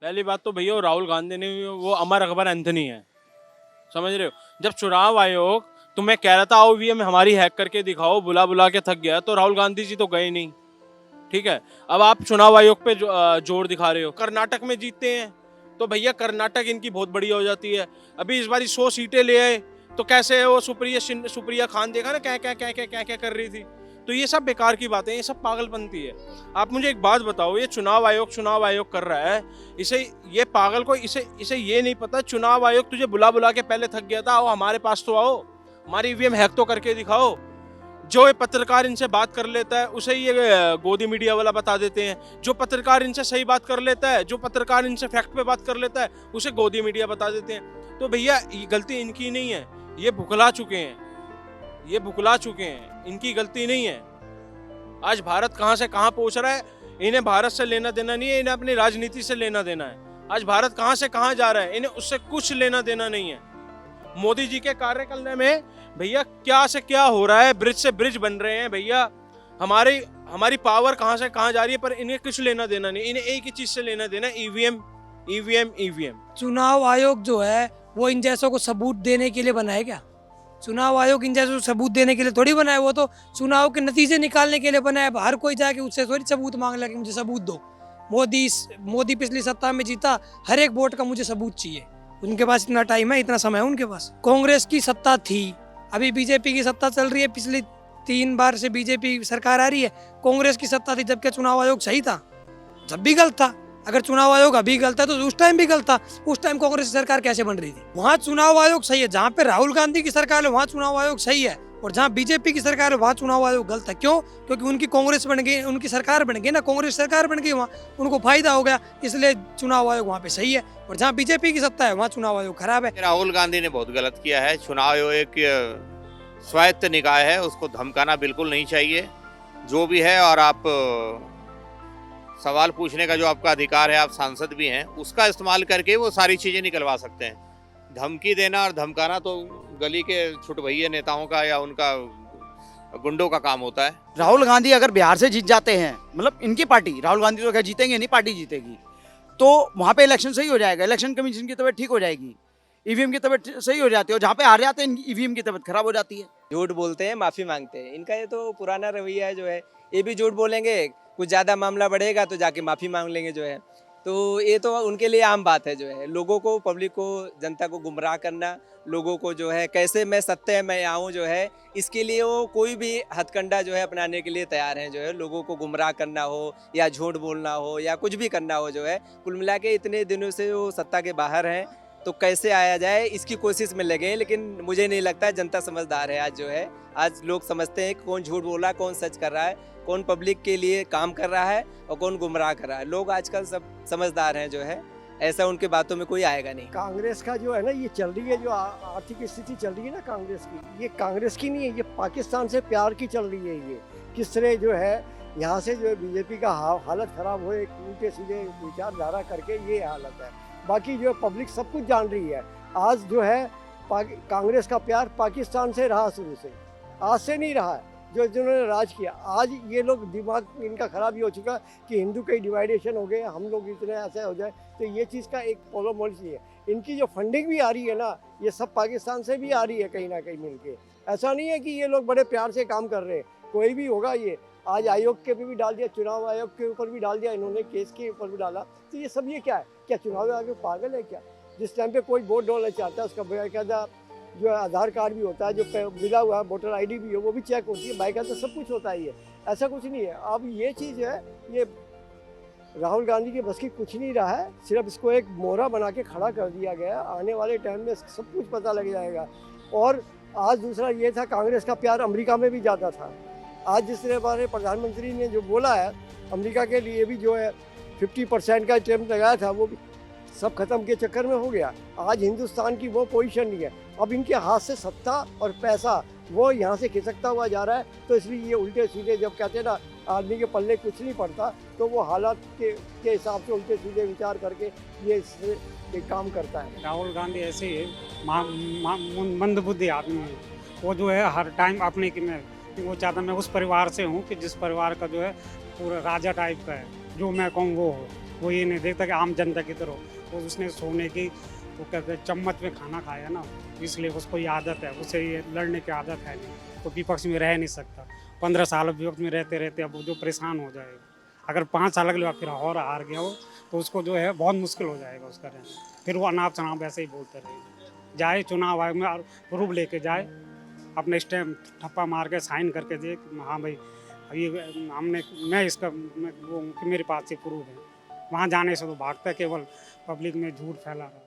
पहली बात तो भैया वो राहुल गांधी ने वो अमर अकबर एंथनी है, समझ रहे हो। जब चुनाव आयोग तुम्हें कह रहा था आओ वीएम हमारी हैक करके दिखाओ, बुला बुला के थक गया, तो राहुल गांधी जी तो गए नहीं, ठीक है। अब आप चुनाव आयोग पे जोर दिखा रहे हो। कर्नाटक में जीतते हैं तो भैया कर्नाटक इनकी बहुत बढ़िया हो जाती है। अभी इस बार 100 सीटें ले आए तो कैसे है वो सुप्रिया खान देखा ना, क्या क्या क्या क्या क्या क्या कर रही थी। तो ये सब बेकार की बातें, ये सब पागलपंती है। आप मुझे एक बात बताओ, ये चुनाव आयोग कर रहा है, इसे ये पागल को इसे ये नहीं पता चुनाव आयोग तुझे बुला बुला के पहले थक गया था, आओ हमारे पास तो आओ, हमारी ईवीएम हैक तो करके दिखाओ। जो ये पत्रकार इनसे बात कर लेता है उसे ये गोदी मीडिया वाला बता देते हैं, जो पत्रकार इनसे सही बात कर लेता है, जो पत्रकार इनसे फैक्ट पे बात कर लेता है उसे गोदी मीडिया बता देते हैं। तो भैया ये गलती इनकी नहीं है, ये भुखला चुके हैं, ये भुखला चुके हैं, इनकी गलती नहीं है। आज भारत कहां से कहां पहुंच रहा है, इन्हें भारत से लेना देना नहीं है, इन्हें अपनी राजनीति से लेना देना है। आज भारत कहां से कहां जा रहा है, इन्हें उससे कुछ लेना देना नहीं है। मोदी जी के कार्यकाल में भैया क्या से क्या हो रहा है, ब्रिज से ब्रिज बन रहे हैं भैया। हमारी पावर कहां से कहां जा रही है, पर इन्हें कुछ लेना देना नहीं, इन्हें एक ही चीज से लेना देना, ईवीएम ईवीएम ईवीएम। चुनाव आयोग जो है वो इन जैसों को सबूत देने के लिए बना है क्या? चुनाव आयोग इन जैसों को सबूत देने के लिए थोड़ी बना है, वो तो चुनाव के नतीजे निकालने के लिए बना है। हर कोई जाके उससे थोड़ी सबूत मांग ले कि मुझे सबूत दो। मोदी पिछली सत्ता में जीता, हर एक वोट का मुझे सबूत चाहिए। उनके पास इतना टाइम है, इतना समय है उनके पास। कांग्रेस की सत्ता थी, अभी बीजेपी की सत्ता चल रही है, पिछली 3 बार से बीजेपी सरकार आ रही है। कांग्रेस की सत्ता थी जबकि चुनाव आयोग सही था, जब भी गलत था। अगर चुनाव आयोग अभी गलत है तो उस टाइम भी गलत था। उस टाइम कांग्रेस की सरकार कैसे बन रही थी? वहाँ चुनाव आयोग सही है, जहाँ पे राहुल गांधी की सरकार है वहाँ चुनाव आयोग सही है, और जहाँ बीजेपी की सरकार है वहाँ चुनाव आयोग गलत है। क्यों? क्योंकि उनकी कांग्रेस बन गई, उनकी सरकार बन गई ना, कांग्रेस सरकार बन गई, वहाँ उनको फायदा हो गया, इसलिए चुनाव आयोग वहाँ पे सही है। और जहाँ बीजेपी की सत्ता है वहाँ चुनाव आयोग खराब है। राहुल गांधी ने बहुत गलत किया है। चुनाव आयोग एक स्वायत्त निकाय है, उसको धमकाना बिल्कुल नहीं चाहिए। जो भी है, और आप सवाल पूछने का जो आपका अधिकार है, आप सांसद भी हैं, उसका इस्तेमाल करके वो सारी चीजें निकलवा सकते हैं। धमकी देना और धमकाना तो गली के छुटभइये नेताओं का या उनका गुंडों का काम होता है। राहुल गांधी अगर बिहार से जीत जाते हैं, मतलब इनकी पार्टी, राहुल गांधी तो क्या जीतेंगे नहीं, पार्टी जीतेगी, तो वहाँ पे इलेक्शन सही हो जाएगा, इलेक्शन कमीशन की तबीयत ठीक हो जाएगी, ईवीएम की तबीयत सही हो जाती है। और जहाँ पे हार जाते हैं ईवीएम की तबीयत खराब हो जाती है। झूठ बोलते हैं, माफी मांगते हैं, इनका ये तो पुराना रवैया है जो है। ये भी झूठ बोलेंगे, कुछ ज़्यादा मामला बढ़ेगा तो जाके माफ़ी मांग लेंगे जो है। तो ये तो उनके लिए आम बात है जो है। लोगों को, पब्लिक को, जनता को गुमराह करना, लोगों को जो है कैसे मैं सत्य में आऊँ जो है, इसके लिए वो कोई भी हथकंडा जो है अपनाने के लिए तैयार हैं जो है। लोगों को गुमराह करना हो या झूठ बोलना हो या कुछ भी करना हो जो है, कुल मिला के इतने दिनों से वो सत्ता के बाहर हैं, तो कैसे आया जाए इसकी कोशिश में लगे हैं। लेकिन मुझे नहीं लगता है जनता समझदार है आज जो है। आज लोग समझते हैं कि कौन झूठ बोल रहा है, कौन सच कर रहा है, कौन पब्लिक के लिए काम कर रहा है और कौन गुमराह कर रहा है। लोग आजकल सब समझदार हैं जो है, ऐसा उनके बातों में कोई आएगा नहीं। कांग्रेस का जो है ना, ये चल रही है जो आर्थिक स्थिति चल रही है ना कांग्रेस की, ये कांग्रेस की नहीं है, ये पाकिस्तान से प्यार की चल रही है। ये किस तरह जो है यहाँ से जो है बीजेपी का हालत खराब हो, एक उल्टे सीधे विचारधारा करके ये हालत है। बाकी जो है पब्लिक सब कुछ जान रही है। आज जो है कांग्रेस का प्यार पाकिस्तान से रहा शुरू से, आज से नहीं रहा है। जो जिन्होंने राज किया, आज ये लोग दिमाग इनका खराब ही हो चुका कि हिंदू का डिवाइडेशन हो गया, हम लोग इतने ऐसे हो जाए, तो ये चीज़ का एक पॉलिसी है। इनकी जो फंडिंग भी आ रही है ना, ये सब पाकिस्तान से भी आ रही है कहीं ना कहीं मिलके। ऐसा नहीं है कि ये लोग बड़े प्यार से काम कर रहे हैं, कोई भी होगा। ये आज आयोग के भी डाल दिया, चुनाव आयोग के ऊपर भी डाल दिया इन्होंने, केस के ऊपर भी डाला। तो ये सब ये क्या है? क्या चुनाव आयोग पागल है क्या? जिस टाइम पे कोई वोट डालना चाहता है उसका बाकायदा जो है आधार कार्ड भी होता है, जो मिला हुआ है वोटर आईडी भी हो वो भी चेक होती है, बाकायदा सब कुछ होता ही है। ऐसा कुछ नहीं है। अब ये चीज़ है, ये राहुल गांधी के बस की कुछ नहीं रहा है, सिर्फ इसको एक मोहरा बना के खड़ा कर दिया गया। आने वाले टाइम में सब कुछ पता लग जाएगा। और आज दूसरा ये था, कांग्रेस का प्यार अमेरिका में भी ज़्यादा था। आज जिस तरह हमारे प्रधानमंत्री ने जो बोला है, अमेरिका के लिए भी जो है 50% का अटेम्प्ट लगाया था, वो भी सब खत्म के चक्कर में हो गया। आज हिंदुस्तान की वो पोजीशन नहीं है। अब इनके हाथ से सत्ता और पैसा वो यहाँ से खिसकता हुआ जा रहा है। तो इसलिए ये उल्टे सीधे, जब कहते हैं ना आदमी के पल्ले कुछ नहीं पड़ता, तो वो हालात के हिसाब से उल्टे सीधे विचार करके ये काम करता है। राहुल गांधी ऐसे ही मंदबुद्धि आदमी है। वो जो है हर टाइम अपने की में वो चाहता, मैं उस परिवार से हूँ कि जिस परिवार का जो है पूरा राजा टाइप का है, जो मैं कहूँ वो हो। वो ये नहीं देखता कि आम जनता की तरह वो उसने सोने की वो कहते हैं चम्मच में खाना खाया ना, इसलिए उसको ये आदत है, उसे ये लड़ने की आदत है नहीं, तो विपक्ष में रह नहीं सकता। 15 साल विपक्ष में रहते रहते अब वो जो परेशान हो जाएगा, अगर 5 साल अगले बार फिर और हार गया हो तो उसको जो है बहुत मुश्किल हो जाएगा उसका रहना, फिर वो अनाप शनाप ऐसे ही बोलते रहेगा। जाए चुनाव आयोग में प्रूफ लेके जाए, अपने स्टैम्प ठप्पा मार के साइन करके दे कि हाँ भाई ये हमने मैं इसका वो कि मेरे पास से प्रूफ है। वहाँ जाने से तो भागता है, केवल पब्लिक में झूठ फैला रहा है।